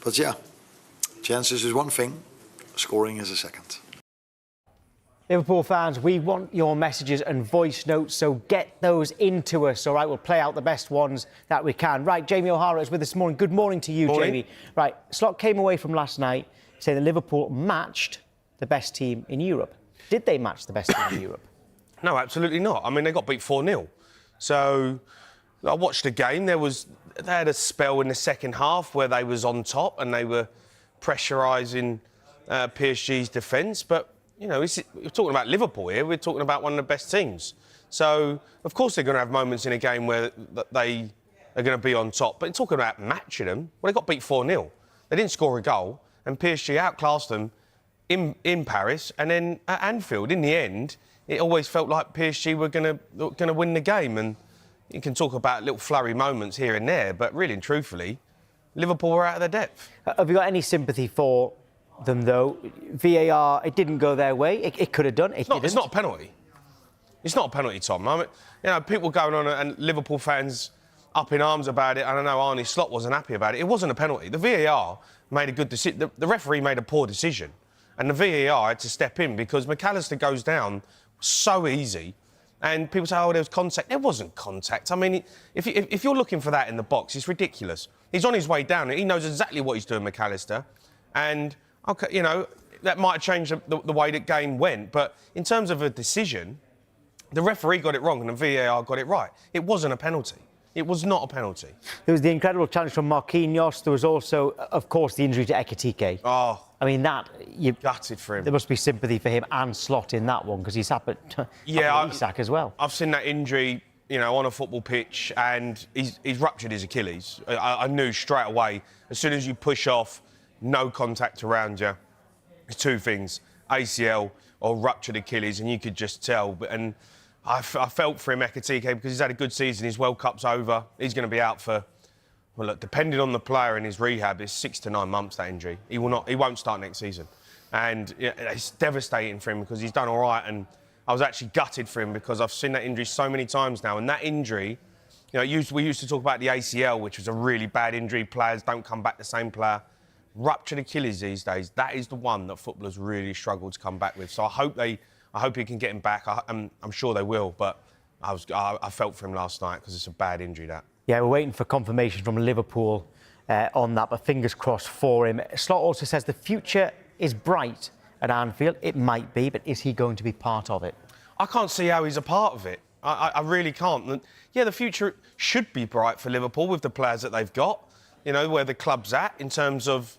But yeah, chances is one thing, scoring is a second. Liverpool fans, we want your messages and voice notes, so get those into us, all right? We'll play out the best ones that we can. Right, Jamie O'Hara is with us this morning. Good morning to you, Morning. Jamie. Right, Slot came away from last night saying that Liverpool matched the best team in Europe. Did they match the best team in Europe? No, absolutely not. I mean, they got beat 4-0. So I watched the game. They had a spell in the second half where they was on top and they were pressurising PSG's defence. But, you know, we're talking about Liverpool here. We're talking about one of the best teams. So, of course, they're going to have moments in a game where they are going to be on top. But talking about matching them, well, they got beat 4-0. They didn't score a goal, and PSG outclassed them in Paris, and then at Anfield. In the end, it always felt like PSG were going to win the game. And you can talk about little flurry moments here and there, but really and truthfully, Liverpool were out of their depth. Have you got any sympathy for them, though? VAR, it didn't go their way. It could have done. It's not a penalty. It's not a penalty, Tom. I mean, you know, people going on and Liverpool fans up in arms about it. I don't know, Arne Slot wasn't happy about it. It wasn't a penalty. The VAR made a good decision. The referee made a poor decision. And the VAR had to step in because McAllister goes down so easy. And people say, oh, there was contact. There wasn't contact. I mean, if you're looking for that in the box, it's ridiculous. He's on his way down. He knows exactly what he's doing, McAllister. And, OK, you know, that might have changed the way the game went. But in terms of a decision, the referee got it wrong and the VAR got it right. It wasn't a penalty. It was not a penalty. There was the incredible challenge from Marquinhos. There was also, of course, the injury to Ekitike. Oh. I mean, that... You gutted for him. There must be sympathy for him and Slot in that one, because he's happened Isak as well. I've seen that injury, you know, on a football pitch, and he's ruptured his Achilles. I knew straight away, as soon as you push off, no contact around you, it's two things, ACL or ruptured Achilles, and you could just tell. And I felt for him, Ekitike, because he's had a good season. His World Cup's over. He's going to be out for, well, look, depending on the player and his rehab, it's 6 to 9 months, that injury. He won't start next season. And it's devastating for him because he's done all right. And I was actually gutted for him because I've seen that injury so many times now. And that injury, you know, we used to talk about the ACL, which was a really bad injury. Players don't come back the same player. Ruptured Achilles these days, that is the one that footballers really struggle to come back with. So I hope he can get him back. I'm sure they will, but I felt for him last night because it's a bad injury, that. Yeah, we're waiting for confirmation from Liverpool on that, but fingers crossed for him. Slot also says the future is bright at Anfield. It might be, but is he going to be part of it? I can't see how he's a part of it. I really can't. Yeah, the future should be bright for Liverpool with the players that they've got, you know, where the club's at in terms of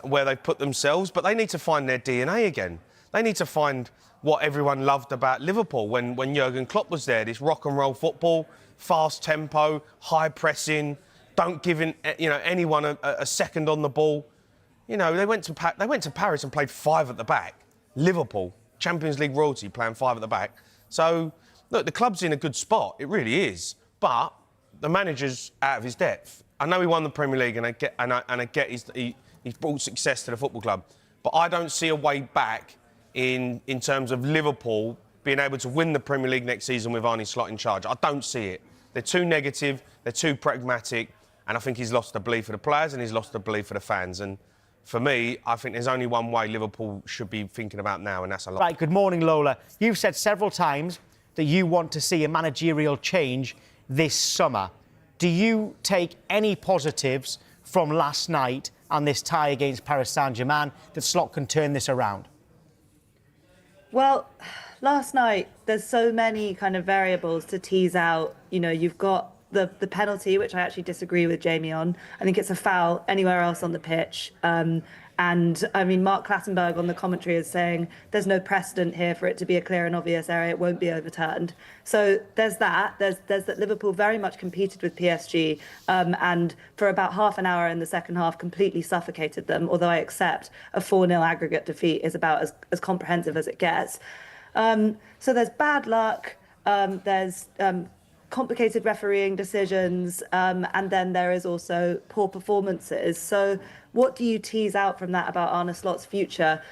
where they've put themselves, but they need to find their DNA again. They need to find what everyone loved about Liverpool when Jurgen Klopp was there, this rock and roll football, fast tempo, high pressing, don't give anyone a second on the ball. You know, they went to Paris and played 5 at the back. Liverpool, Champions League royalty, playing 5 at the back. So, look, the club's in a good spot, it really is, but the manager's out of his depth. I know he won the Premier League and I get he's brought success to the football club, but I don't see a way back in terms of Liverpool being able to win the Premier League next season with Arne Slot in charge. I don't see it. They're too negative, they're too pragmatic, and I think he's lost the belief for the players and he's lost the belief for the fans. And for me, I think there's only one way Liverpool should be thinking about now, and that's a lot. Right, good morning, Lola. You've said several times that you want to see a managerial change this summer. Do you take any positives from last night and this tie against Paris Saint-Germain that Slot can turn this around? Well, last night, there's so many kind of variables to tease out. You know, you've got the penalty, which I actually disagree with Jamie on. I think it's a foul anywhere else on the pitch. And, I mean, Mark Clattenburg on the commentary is saying there's no precedent here for it to be a clear and obvious error. It won't be overturned. So there's that. There's that Liverpool very much competed with PSG and for about half an hour in the second half completely suffocated them, although I accept a 4-0 aggregate defeat is about as comprehensive as it gets. So there's bad luck. There's complicated refereeing decisions, and then there is also poor performances. So what do you tease out from that about Arne Slot's future?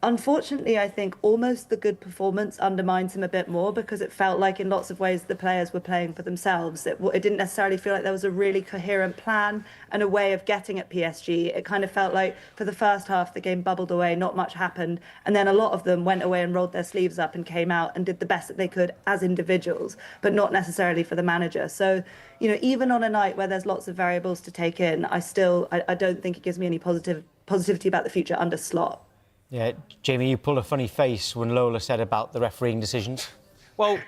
unfortunately, I think almost the good performance undermines him a bit more because it felt like in lots of ways the players were playing for themselves. It didn't necessarily feel like there was a really coherent plan and a way of getting at PSG. It kind of felt like for the first half, the game bubbled away, not much happened. And then a lot of them went away and rolled their sleeves up and came out and did the best that they could as individuals, but not necessarily for the manager. So, even on a night where there's lots of variables to take in, I don't think it gives me any positivity about the future under Slot. Yeah, Jamie, you pulled a funny face when Lola said about the refereeing decisions. Well,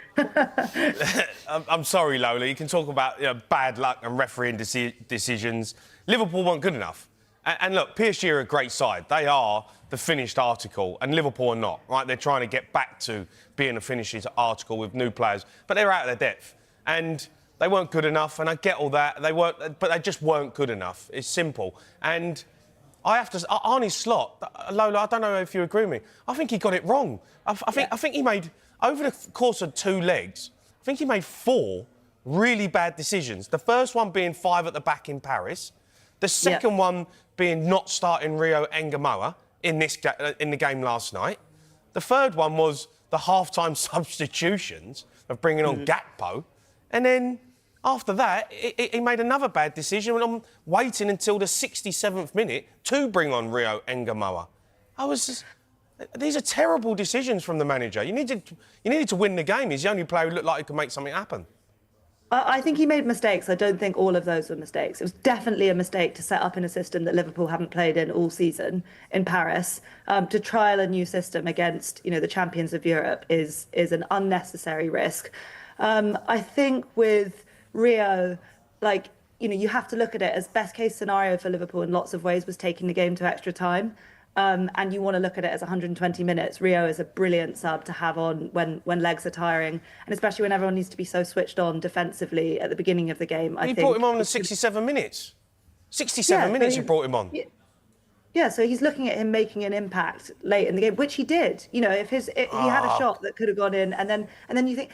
I'm sorry, Lola. You can talk about bad luck and refereeing decisions. Liverpool weren't good enough. And look, PSG are a great side. They are the finished article, and Liverpool are not. Right? They're trying to get back to being a finished article with new players, but they're out of their depth, and they weren't good enough. And I get all that. But they just weren't good enough. It's simple. And I have to... Arne Slot, Lola, I don't know if you agree with me. I think he got it wrong. I think he made, over the course of 2 legs, I think he made 4 really bad decisions. The first one being 5 at the back in Paris. The second one being not starting Rio Engamoa in the game last night. The third one was the half-time substitutions of bringing on Gakpo. And then... after that, he made another bad decision and I'm waiting until the 67th minute to bring on Rio Engamoa. These are terrible decisions from the manager. You needed to win the game. He's the only player who looked like he could make something happen. I think he made mistakes. I don't think all of those were mistakes. It was definitely a mistake to set up in a system that Liverpool haven't played in all season in Paris. To trial a new system against, the champions of Europe is an unnecessary risk. I think with Rio, you have to look at it as best case scenario for Liverpool in lots of ways was taking the game to extra time. And you want to look at it as 120 minutes. Rio is a brilliant sub to have on when legs are tiring, and especially when everyone needs to be so switched on defensively at the beginning of the game. I think brought him on in 67 minutes. 67 minutes you brought him on. Yeah, so he's looking at him making an impact late in the game, which he did. He had a shot that could have gone in, and then you think,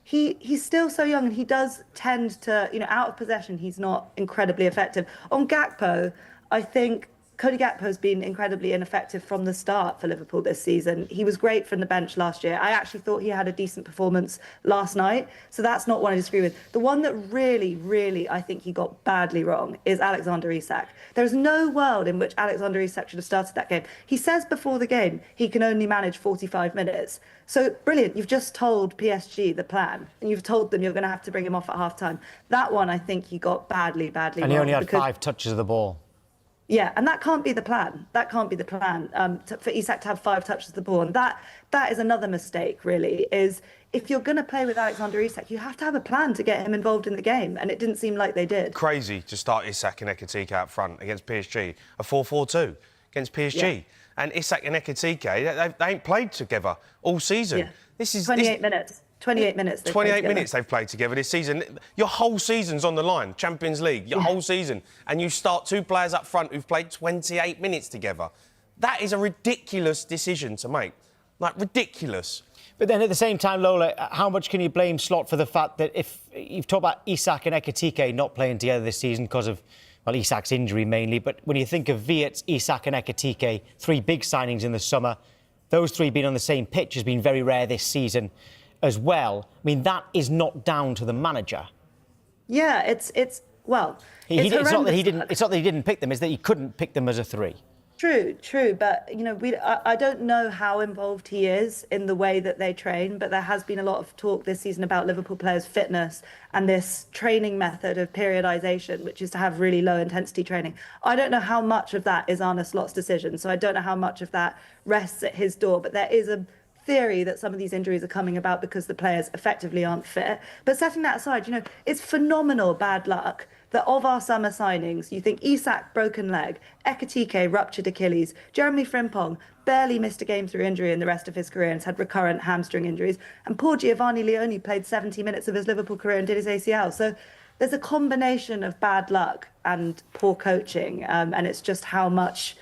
he's still so young and he does tend to, out of possession, he's not incredibly effective. On Gakpo, I think Cody Gakpo's been incredibly ineffective from the start for Liverpool this season. He was great from the bench last year. I actually thought he had a decent performance last night, so that's not one I disagree with. The one that really, really, I think he got badly wrong is Alexander Isak. There's no world in which Alexander Isak should have started that game. He says before the game he can only manage 45 minutes. So, brilliant, you've just told PSG the plan, and you've told them you're going to have to bring him off at half-time. That one, I think he got badly wrong. And he only had 5 touches of the ball. Yeah, and that can't be the plan. That can't be the plan, for Isak to have 5 touches of the ball. And that is another mistake, really, is if you're going to play with Alexander Isak, you have to have a plan to get him involved in the game, and it didn't seem like they did. Crazy to start Isak and Ekitike out front against PSG, a 4-4-2 against PSG. Yeah. And Isak and Ekitike, they ain't played together all season. Yeah. This is 28 minutes. 28 minutes. 28 minutes they've played together this season. Your whole season's on the line. Champions League, your whole season. And you start 2 players up front who've played 28 minutes together. That is a ridiculous decision to make. Ridiculous. But then at the same time, Lola, how much can you blame Slot for the fact that if you've talked about Isak and Ekitike not playing together this season because of, Isak's injury mainly, but when you think of Wirtz, Isak and Ekitike, 3 big signings in the summer, those 3 being on the same pitch has been very rare this season as well. That is not down to the manager. Yeah, it's not that he didn't pick them, it's that he couldn't pick them as a 3. True, but I don't know how involved he is in the way that they train, but there has been a lot of talk this season about Liverpool players' fitness and this training method of periodisation, which is to have really low intensity training. I don't know how much of that is Arne Slot's decision, so I don't know how much of that rests at his door, but there is a theory that some of these injuries are coming about because the players effectively aren't fit. But setting that aside, it's phenomenal bad luck that of our summer signings, you think Isak, broken leg, Ekitike, ruptured Achilles, Jeremy Frimpong barely missed a game through injury in the rest of his career and has had recurrent hamstring injuries, and poor Giovanni Leone played 70 minutes of his Liverpool career and did his ACL. So there's a combination of bad luck and poor coaching, and it's just how much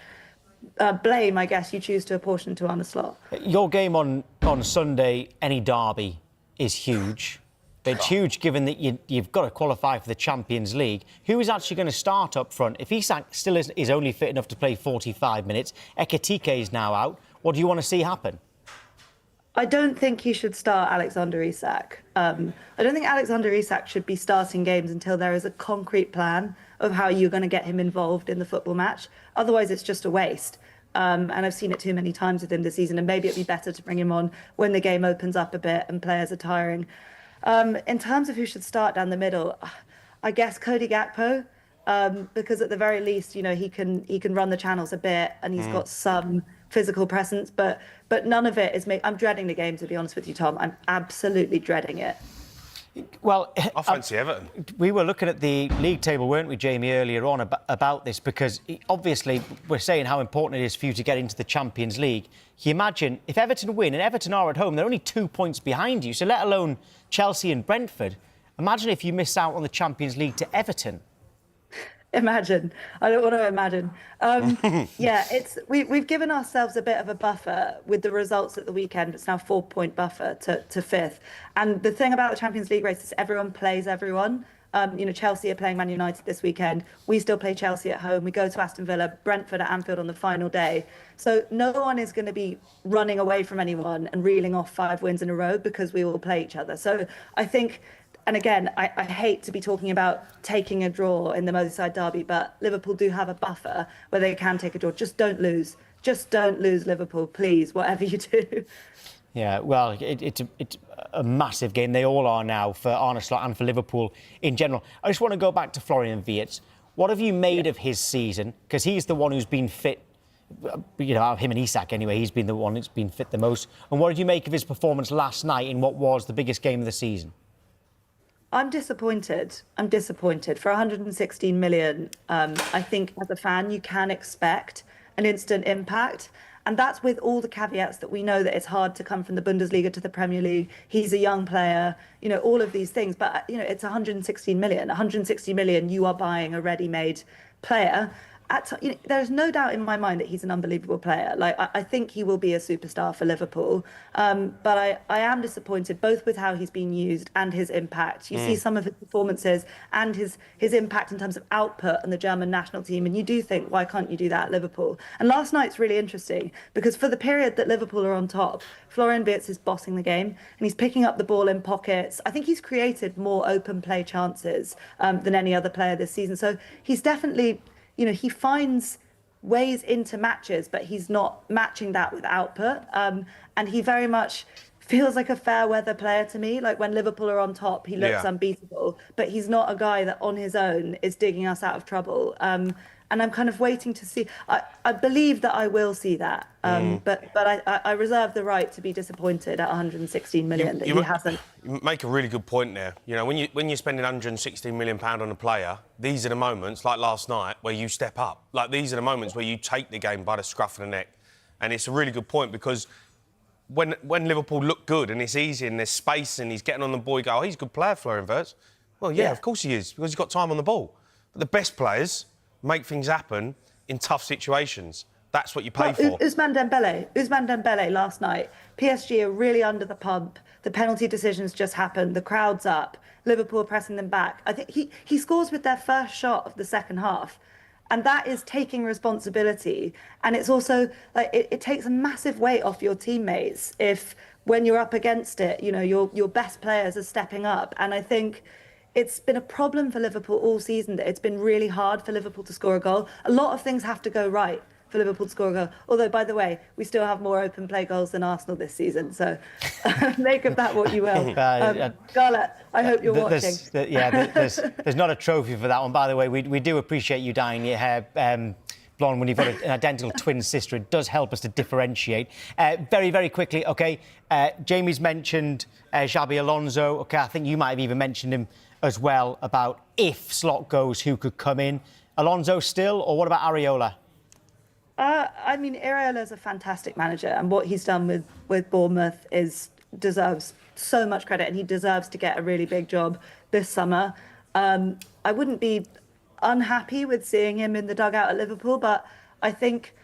blame, I guess, you choose to apportion to Arne Slot. Your game on Sunday, any derby, is huge. But it's huge given that you've got to qualify for the Champions League. Who is actually going to start up front? If Isak still is only fit enough to play 45 minutes, Ekitike is now out, What do you want to see happen? I don't think he should start Alexander Isak. I don't think Alexander Isak should be starting games until there is a concrete plan of how you're going to get him involved in the football match. Otherwise, it's just a waste. And I've seen it too many times with him this season. And maybe it'd be better to bring him on when the game opens up a bit and players are tiring. In terms of who should start down the middle, I guess Cody Gakpo, because at the very least, he can run the channels a bit and he's got some physical presence, but none of it is I'm dreading the game, to be honest with you, Tom. I'm absolutely dreading it. Well, I fancy Everton. We were looking at the league table, weren't we, Jamie, earlier on about this, because obviously we're saying how important it is for you to get into the Champions League. Can you imagine if Everton win, and Everton are at home, they're only 2 points behind you, so let alone Chelsea and Brentford. Imagine if you miss out on the Champions League to Everton. Imagine. I don't want to imagine. We've given ourselves a bit of a buffer with the results at the weekend. It's now 4-point buffer to fifth. And the thing about the Champions League race is everyone plays everyone. Chelsea are playing Man United this weekend. We still play Chelsea at home. We go to Aston Villa, Brentford at Anfield on the final day. So no one is going to be running away from anyone and reeling off 5 wins in a row because we all play each other. So I think... And again, I hate to be talking about taking a draw in the Merseyside derby, but Liverpool do have a buffer where they can take a draw. Just don't lose. Just don't lose, Liverpool, please, whatever you do. Yeah, well, it's a massive game. They all are now for Arne Slot and for Liverpool in general. I just want to go back to Florian Wirtz. What have you made of his season? Because he's the one who's been fit, him and Isak anyway, he's been the one that's been fit the most. And what did you make of his performance last night in what was the biggest game of the season? I'm disappointed. For 116 million, I think as a fan, you can expect an instant impact. And that's with all the caveats that we know that it's hard to come from the Bundesliga to the Premier League. He's a young player, all of these things. But, it's 116 million. 160 million, you are buying a ready-made player. There's no doubt in my mind that he's an unbelievable player. I think he will be a superstar for Liverpool. But I am disappointed both with how he's been used and his impact. You see some of his performances and his impact in terms of output on the German national team. And you do think, why can't you do that at Liverpool? And last night's really interesting because for the period that Liverpool are on top, Florian Wirtz is bossing the game and he's picking up the ball in pockets. I think he's created more open play chances than any other player this season. So he's definitely... he finds ways into matches, but he's not matching that with output. And he very much feels like a fair weather player to me. Like when Liverpool are on top, he looks unbeatable, but he's not a guy that on his own is digging us out of trouble. And I'm kind of waiting to see. I believe that I will see that, but I reserve the right to be disappointed at 116 million that he hasn't. You make a really good point there. When you're spending 116 million pound on a player, these are the moments, like last night, where you step up. Like these are the moments where you take the game by the scruff of the neck, and it's a really good point because when Liverpool look good and it's easy and there's space and he's getting on the ball, you go, oh, he's a good player, Florian Wirtz. Well, yeah, of course he is because he's got time on the ball. But the best players make things happen in tough situations. That's what you pay for. Ousmane Dembele last night. PSG are really under the pump. The penalty decisions just happened. The crowd's up. Liverpool are pressing them back. I think he scores with their first shot of the second half. And that is taking responsibility. And it's also like it takes a massive weight off your teammates if when you're up against it, your best players are stepping up. And I think it's been a problem for Liverpool all season that it's been really hard for Liverpool to score a goal. A lot of things have to go right for Liverpool to score a goal. Although, by the way, we still have more open play goals than Arsenal this season. So make of that what you will. Scarlett, I hope you're watching. There's not a trophy for that one. By the way, we do appreciate you dyeing your hair blonde when you've got an identical twin sister. It does help us to differentiate. Very, very quickly, OK, Jamie's mentioned Xabi Alonso. OK, I think you might have even mentioned him as well about if Slot goes, who could come in. Alonso still, or what about Areola? Areola is a fantastic manager, and what he's done with Bournemouth deserves so much credit, and he deserves to get a really big job this summer. I wouldn't be unhappy with seeing him in the dugout at Liverpool, but I think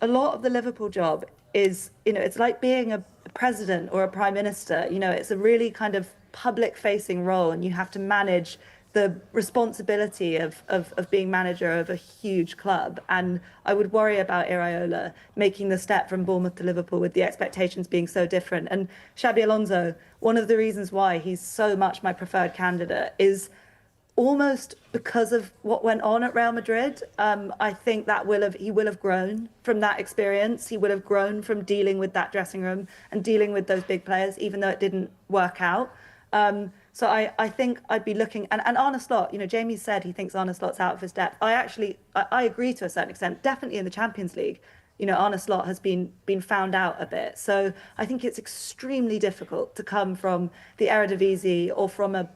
a lot of the Liverpool job is, it's like being a president or a prime minister. It's a really kind of public-facing role, and you have to manage the responsibility of being manager of a huge club. And I would worry about Iraola making the step from Bournemouth to Liverpool with the expectations being so different. And Xabi Alonso, one of the reasons why he's so much my preferred candidate is almost because of what went on at Real Madrid. I think that he will have grown from that experience. He will have grown from dealing with that dressing room and dealing with those big players, even though it didn't work out. So I think I'd be looking, and Arne Slot, Jamie said he thinks Arne Slot's out of his depth. I agree to a certain extent, definitely in the Champions League. Arne Slot has been found out a bit. So I think it's extremely difficult to come from the Eredivisie or from a